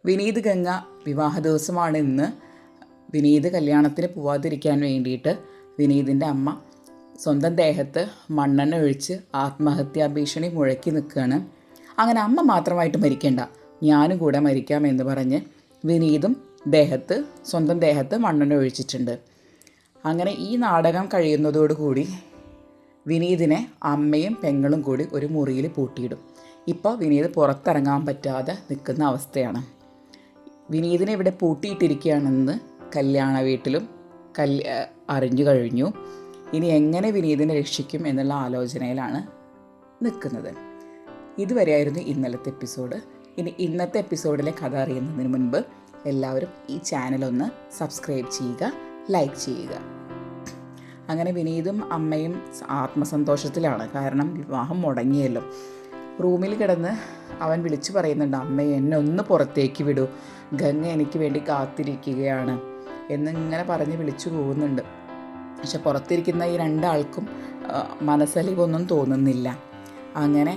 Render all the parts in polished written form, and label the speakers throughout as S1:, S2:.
S1: വിനീത് ഗംഗ വിവാഹ ദിവസമാണ് ഇന്ന്. വിനീത് കല്യാണത്തിന് പോവാതിരിക്കാൻ വേണ്ടിയിട്ട് വിനീതിൻ്റെ അമ്മ സ്വന്തം ദേഹത്ത് മണ്ണെണ്ണ ഒഴിച്ച് ആത്മഹത്യാ ഭീഷണി മുഴക്കി നിൽക്കുകയാണ്. അങ്ങനെ അമ്മ മാത്രമായിട്ട് മരിക്കേണ്ട, ഞാനും കൂടെ മരിക്കാം എന്ന് പറഞ്ഞ് വിനീതും സ്വന്തം ദേഹത്ത് മണ്ണെണ്ണ ഒഴിച്ചിട്ടുണ്ട്. അങ്ങനെ ഈ നാടകം കഴിയുന്നതോടുകൂടി വിനീതിനെ അമ്മയും പെങ്ങളും കൂടി ഒരു മുറിയിൽ പൂട്ടിയിടും. ഇപ്പോൾ വിനീത് പുറത്തിറങ്ങാൻ പറ്റാതെ നിൽക്കുന്ന അവസ്ഥയാണ്. വിനീതിനെ ഇവിടെ പൂട്ടിയിട്ടിരിക്കുകയാണെന്ന് കല്യാണ വീട്ടിലും അറിഞ്ഞു കഴിഞ്ഞു. ഇനി എങ്ങനെ വിനീതിനെ രക്ഷിക്കും എന്നുള്ള ആലോചനയിലാണ് നിൽക്കുന്നത്. ഇതുവരെയായിരുന്നു ഇന്നലത്തെ എപ്പിസോഡ്. ഇനി ഇന്നത്തെ എപ്പിസോഡിലെ കഥ അറിയുന്നതിന് മുൻപ് എല്ലാവരും ഈ ചാനലൊന്ന് സബ്സ്ക്രൈബ് ചെയ്യുക, ലൈക്ക് ചെയ്യുക. അങ്ങനെ വിനീതും അമ്മയും ആത്മസന്തോഷത്തിലാണ്. കാരണം വിവാഹം മുടങ്ങിയല്ലോ. റൂമിൽ കിടന്ന് അവൻ വിളിച്ചു പറയുന്നുണ്ട്, അമ്മയെ എന്നെ ഒന്ന് പുറത്തേക്ക് വിടൂ, ഗംഗ എനിക്ക് വേണ്ടി കാത്തിരിക്കുകയാണ് എന്നിങ്ങനെ പറഞ്ഞ് വിളിച്ചു പോകുന്നുണ്ട്. പക്ഷെ പുറത്തിരിക്കുന്ന ഈ രണ്ടാൾക്കും മനസ്സലിവൊന്നും തോന്നുന്നില്ല. അങ്ങനെ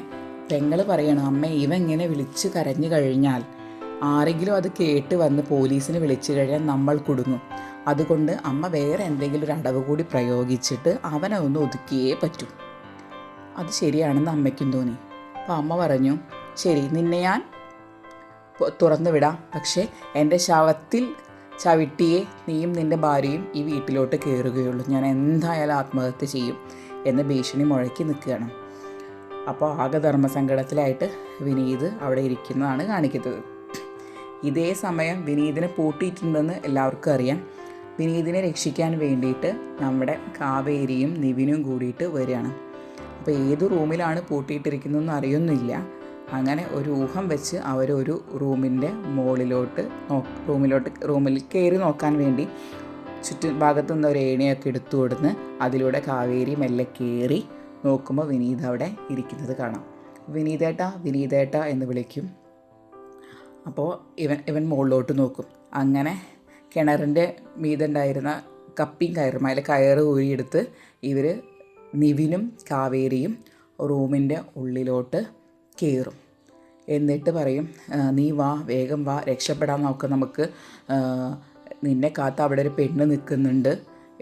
S1: പെങ്ങൾ പറയണം, അമ്മ ഇവങ്ങനെ വിളിച്ച് കരഞ്ഞു കഴിഞ്ഞാൽ ആരെങ്കിലും അത് കേട്ട് വന്ന് പോലീസിന് വിളിച്ചു കഴിഞ്ഞാൽ നമ്മൾ കുടുങ്ങും. അതുകൊണ്ട് അമ്മ വേറെ എന്തെങ്കിലും ഒരു അടവ് കൂടി പ്രയോഗിച്ചിട്ട് അവനെ ഒന്ന് ഒതുക്കിയേ പറ്റൂ. അത് ശരിയാണെന്ന് അമ്മയ്ക്കും തോന്നി. അപ്പോൾ അമ്മ പറഞ്ഞു, ശരി, നിന്നെ ഞാൻ തുറന്നു വിടാം, പക്ഷേ എൻ്റെ ശവത്തിൽ ചവിട്ടിയേ നീയും നിൻ്റെ ഭാര്യയും ഈ വീട്ടിലോട്ട് കയറുകയുള്ളൂ. ഞാൻ എന്തായാലും ആത്മഹത്യ ചെയ്യും എന്ന് ഭീഷണി മുഴക്കി നിൽക്കുകയാണ്. അപ്പോൾ ആകെ ധർമ്മസങ്കടത്തിലായിട്ട് വിനീത് അവിടെ ഇരിക്കുന്നതാണ് കാണിക്കുന്നത്. ഇതേ സമയം വിനീതിനെ പൂട്ടിയിട്ടുണ്ടെന്ന് എല്ലാവർക്കും അറിയാം. വിനീതിനെ രക്ഷിക്കാൻ വേണ്ടിയിട്ട് നമ്മുടെ കാവേരിയും നിവിനും കൂടിയിട്ട് വരികയാണ്. അപ്പോൾ ഏത് റൂമിലാണ് പൂട്ടിയിട്ടിരിക്കുന്നതെന്ന് അറിയുന്നില്ല. അങ്ങനെ ഒരു ഊഹം വെച്ച് അവരൊരു റൂമിൽ കയറി നോക്കാൻ വേണ്ടി ചുറ്റുഭാഗത്തു നിന്ന് ഒരു ഏണിയൊക്കെ എടുത്തു കൊടുന്ന് അതിലൂടെ കാവേരി മെല്ലെ കയറി നോക്കുമ്പോൾ വിനീത് അവിടെ ഇരിക്കുന്നത് കാണാം. വിനീതേട്ടാ എന്ന് വിളിക്കും. അപ്പോൾ ഇവൻ മുകളിലോട്ട് നോക്കും. അങ്ങനെ കിണറിൻ്റെ മീതുണ്ടായിരുന്ന കപ്പിയും കയറും, അതിൽ കയറ് ഊരിയെടുത്ത് ഇവർ നിവിനും കാവേരിയും റൂമിൻ്റെ ഉള്ളിലോട്ട് കയറും. എന്നിട്ട് പറയും, നീ വാ, വേഗം വാ, രക്ഷപ്പെടാൻ നോക്ക്, നമുക്ക് നിന്നെ കാത്ത് അവിടെ ഒരു പെണ്ണ് നിൽക്കുന്നുണ്ട്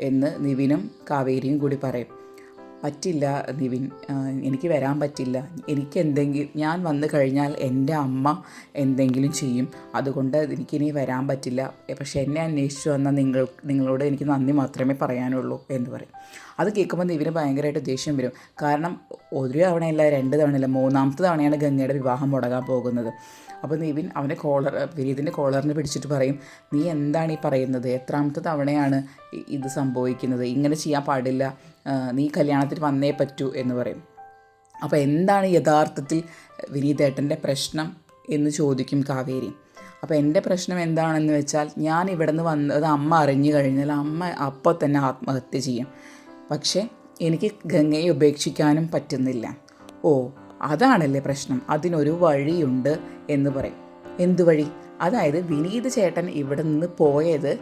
S1: എന്ന് നിവിനും കാവേരിയും കൂടി പറയും. പറ്റില്ല നിവിൻ, എനിക്ക് വരാൻ പറ്റില്ല. ഞാൻ വന്നു കഴിഞ്ഞാൽ എൻ്റെ അമ്മ എന്തെങ്കിലും ചെയ്യും, അതുകൊണ്ട് എനിക്കിനി വരാൻ പറ്റില്ല. പക്ഷേ എന്നെ അന്വേഷിച്ചു വന്നാൽ നിങ്ങളോട് എനിക്ക് നന്ദി മാത്രമേ പറയാനുള്ളൂ എന്ന് പറയും. അത് കേൾക്കുമ്പോൾ നിവിന് ഭയങ്കരമായിട്ട് ദേഷ്യം വരും. കാരണം ഒരു തവണയല്ല, 2 തവണയല്ല, 3ാമത്തെ തവണയാണ് ഗംഗയുടെ വിവാഹം മുടങ്ങാൻ പോകുന്നത്. അപ്പോൾ നിവിൻ വിനീതിൻ്റെ കോളറിന് പിടിച്ചിട്ട് പറയും, നീ എന്താണ് ഈ പറയുന്നത്? എത്രാമത്തെ തവണയാണ് ഇത് സംഭവിക്കുന്നത്? ഇങ്ങനെ ചെയ്യാൻ പാടില്ല, നീ കല്യാണത്തിന് വന്നേ പറ്റൂ എന്ന് പറയും. അപ്പോൾ എന്താണ് യഥാർത്ഥത്തിൽ വിനീതേട്ടൻ്റെ പ്രശ്നം എന്ന് ചോദിക്കും കാവേരി. അപ്പോൾ എൻ്റെ പ്രശ്നം എന്താണെന്ന് വെച്ചാൽ, ഞാൻ ഇവിടെ നിന്ന് വന്നത് അമ്മ അറിഞ്ഞു കഴിഞ്ഞാൽ അമ്മ അപ്പോൾ തന്നെ ആത്മഹത്യ ചെയ്യും. പക്ഷേ എനിക്ക് ഗംഗയെ ഉപേക്ഷിക്കാനും പറ്റുന്നില്ല. ഓ, അതാണല്ലേ പ്രശ്നം, അതിനൊരു വഴിയുണ്ട് എന്ന് പറയും. എന്തു വഴി? അതായത് വിനീത് ചേട്ടൻ ഇവിടെ നിന്ന് പോയത്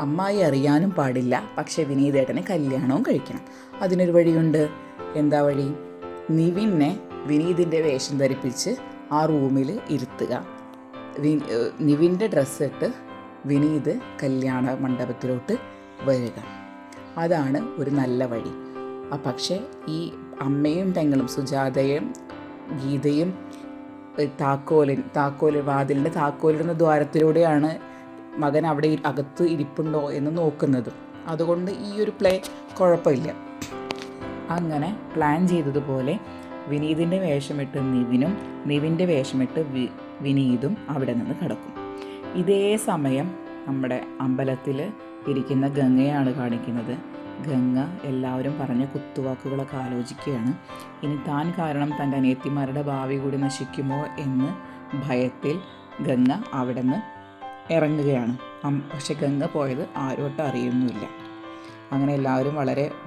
S1: അമ്മായി അറിയാനും പാടില്ല, പക്ഷേ വിനീതേട്ടന് കല്യാണവും കഴിക്കണം. അതിനൊരു വഴിയുണ്ട്. എന്താ വഴി? നിവിനെ വിനീതിൻ്റെ വേഷം ധരിപ്പിച്ച് ആ റൂമിൽ ഇരുത്തുക. നിവിൻ്റെ ഡ്രസ്സ് ഇട്ട് വിനീത് കല്യാണ മണ്ഡപത്തിലോട്ട് വരിക. അതാണ് ഒരു നല്ല വഴി. പക്ഷേ ഈ അമ്മയും പെങ്ങളും സുജാതയും ഗീതയും വാതിലിൻ്റെ താക്കോലിടുന്ന ദ്വാരത്തിലൂടെയാണ് മകൻ അവിടെ അകത്ത് ഇരിപ്പുണ്ടോ എന്ന് നോക്കുന്നത്. അതുകൊണ്ട് ഈ ഒരു പ്ലേ കുഴപ്പമില്ല. അങ്ങനെ പ്ലാൻ ചെയ്തതുപോലെ വിനീതിൻ്റെ വേഷമിട്ട് നിവിനും നിവിൻ്റെ വേഷമിട്ട് വിനീതും അവിടെ നിന്ന് കിടക്കും. ഇതേ സമയം നമ്മുടെ അമ്പലത്തിൽ ഇരിക്കുന്ന ഗംഗയാണ് കാണിക്കുന്നത്. ഗംഗ എല്ലാവരും പറഞ്ഞ കുത്തുവാക്കുകളൊക്കെ ആലോചിക്കുകയാണ്. ഇനി താൻ കാരണം തൻ്റെ അനിയത്തിമാരുടെ ഭാവി കൂടി നശിക്കുമോ എന്ന് ഭയത്തിൽ ഗംഗ അവിടെ നിന്ന് ഇറങ്ങുകയാണ്. പക്ഷെ ഗംഗ പോയത് ആരോട്ടും അറിയുന്നുമില്ല. അങ്ങനെ എല്ലാവരും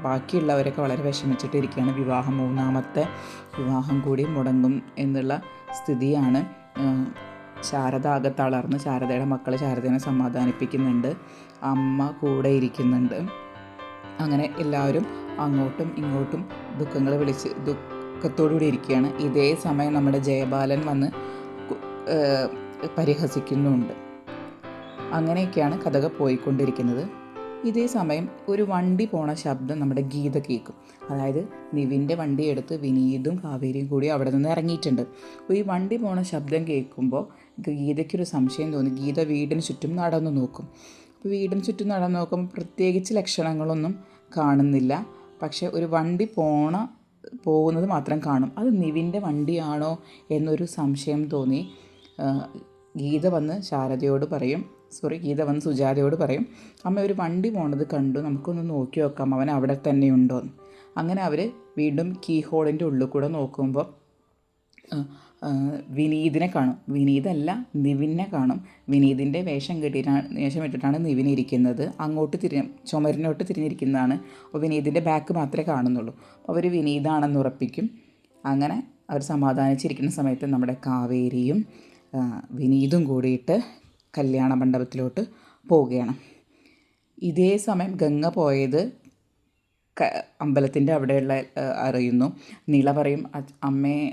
S1: ബാക്കിയുള്ളവരൊക്കെ വളരെ വിഷമിച്ചിട്ടിരിക്കുകയാണ്. 3ാമത്തെ വിവാഹം കൂടി മുടങ്ങും എന്നുള്ള സ്ഥിതിയാണ്. ശാരദ ആകെ തളർന്ന് ശാരദയുടെ മക്കൾ ശാരദയെ സമാധാനിപ്പിക്കുന്നുണ്ട്. അമ്മ കൂടെ ഇരിക്കുന്നുണ്ട്. അങ്ങനെ എല്ലാവരും അങ്ങോട്ടും ഇങ്ങോട്ടും ദുഃഖത്തോടുകൂടി ഇരിക്കുകയാണ്. ഇതേ സമയം നമ്മുടെ ജയബാലൻ വന്ന് പരിഹസിക്കുന്നുമുണ്ട്. അങ്ങനെയൊക്കെയാണ് കഥകൾ പോയിക്കൊണ്ടിരിക്കുന്നത്. ഇതേ സമയം ഒരു വണ്ടി പോണ ശബ്ദം നമ്മുടെ ഗീത കേൾക്കും. അതായത് നിവിൻ്റെ വണ്ടി എടുത്ത് വിനീതും കാവേരിയും കൂടി അവിടെ നിന്ന് ഇറങ്ങിയിട്ടുണ്ട്. അപ്പോൾ ഈ വണ്ടി പോണ ശബ്ദം കേൾക്കുമ്പോൾ ഗീതയ്ക്കൊരു സംശയം തോന്നി. ഗീത വീടിന് ചുറ്റും നടന്നു നോക്കും. അപ്പോൾ വീടിന് ചുറ്റും നടന്നു നോക്കുമ്പോൾ പ്രത്യേകിച്ച് ലക്ഷണങ്ങളൊന്നും കാണുന്നില്ല. പക്ഷേ ഒരു വണ്ടി പോകുന്നത് മാത്രം കാണും. അത് നിവിൻ്റെ വണ്ടിയാണോ എന്നൊരു സംശയം തോന്നി. ഗീത വന്ന് സുജാതയോട് പറയും, അമ്മ ഒരു വണ്ടി പോണത് കണ്ടു, നമുക്കൊന്ന് നോക്കി നോക്കാം അവൻ അവിടെ തന്നെ ഉണ്ടോയെന്ന്. അങ്ങനെ അവർ വീണ്ടും കീ ഹോളിൻ്റെ ഉള്ളിൽ കൂടെ നോക്കുമ്പോൾ വിനീതിനെ കാണും. വിനീതല്ല, നിവിനെ കാണും. വിനീതിൻ്റെ വേഷം ഇട്ടിട്ടാണ് നിവിൻ ഇരിക്കുന്നത്. ചുമരിനോട്ട് തിരിഞ്ഞിരിക്കുന്നതാണ്. അപ്പോൾ വിനീതിൻ്റെ ബാക്ക് മാത്രമേ കാണുന്നുള്ളൂ. അപ്പോൾ അവർ വിനീതാണെന്ന് ഉറപ്പിക്കും. അങ്ങനെ അവർ സമാധാനിച്ചിരിക്കുന്ന സമയത്ത് നമ്മുടെ കാവേരിയും വിനീതും കൂടിയിട്ട് കല്യാണ മണ്ഡപത്തിലോട്ട് പോവുകയാണ്. ഇതേ സമയം ഗംഗ പോയത് അമ്പലത്തിൻ്റെ അവിടെയുള്ള അറിയുന്നു. നിള പറയും,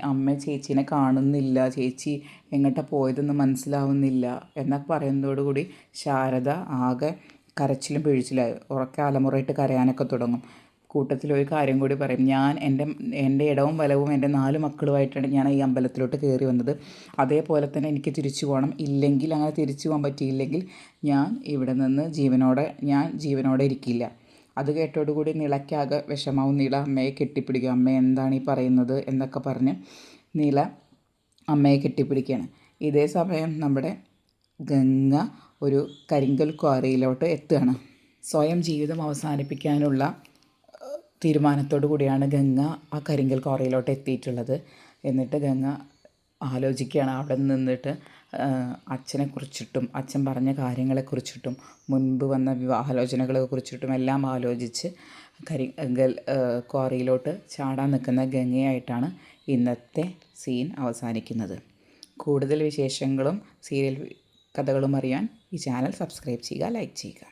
S1: അമ്മ ചേച്ചീനെ കാണുന്നില്ല, ചേച്ചി എങ്ങോട്ടാണ് പോയതെന്ന് മനസ്സിലാവുന്നില്ല എന്നൊക്കെ പറയുന്നതോടുകൂടി ശാരദ ആകെ കരച്ചിലും പിഴിച്ചിലായി. ഉറക്കെ അലമുറയിട്ട് കരയാനൊക്കെ തുടങ്ങും. കൂട്ടത്തിലൊരു കാര്യം കൂടി പറയും, ഞാൻ എൻ്റെ ഇടവും വലവും എൻ്റെ 4 മക്കളുമായിട്ടാണ് ഞാൻ ഈ അമ്പലത്തിലോട്ട് കയറി വന്നത്. അതേപോലെ തന്നെ എനിക്ക് തിരിച്ചു പോകണം. ഇല്ലെങ്കിൽ, അങ്ങനെ തിരിച്ചു പോകാൻ പറ്റിയില്ലെങ്കിൽ ഞാൻ ഇവിടെ നിന്ന് ജീവനോടെ ഇരിക്കില്ല. അത് കേട്ടോടുകൂടി നിളയ്ക്കാകെ വിഷമാവും. നിള അമ്മയെ കെട്ടിപ്പിടിക്കും. അമ്മ എന്താണ് ഈ പറയുന്നത് എന്നൊക്കെ പറഞ്ഞ് നിള അമ്മയെ കെട്ടിപ്പിടിക്കുകയാണ്. ഇതേ സമയം നമ്മുടെ ഗംഗ ഒരു കരിങ്കൽ ക്വാറിയിലോട്ട് എത്തുകയാണ്. സ്വയം ജീവിതം അവസാനിപ്പിക്കാനുള്ള തീരുമാനത്തോടു കൂടിയാണ് ഗംഗ ആ കരിങ്കൽ ക്വാറിയിലോട്ട് എത്തിയിട്ടുള്ളത്. എന്നിട്ട് ഗംഗ ആലോചിക്കുകയാണ്. അവിടെ നിന്നിട്ട് അച്ഛനെക്കുറിച്ചിട്ടും അച്ഛൻ പറഞ്ഞ കാര്യങ്ങളെക്കുറിച്ചിട്ടും മുൻപ് വന്ന വിവാഹാലോചനകളെക്കുറിച്ചിട്ടും എല്ലാം ആലോചിച്ച് കരിങ്കൽ ക്വാറിയിലോട്ട് ചാടാൻ നിൽക്കുന്ന ഗംഗയായിട്ടാണ് ഇന്നത്തെ സീൻ അവസാനിക്കുന്നത്. കൂടുതൽ വിശേഷങ്ങളും സീരിയൽ കഥകളും അറിയാൻ ഈ ചാനൽ സബ്സ്ക്രൈബ് ചെയ്യുക, ലൈക്ക് ചെയ്യുക.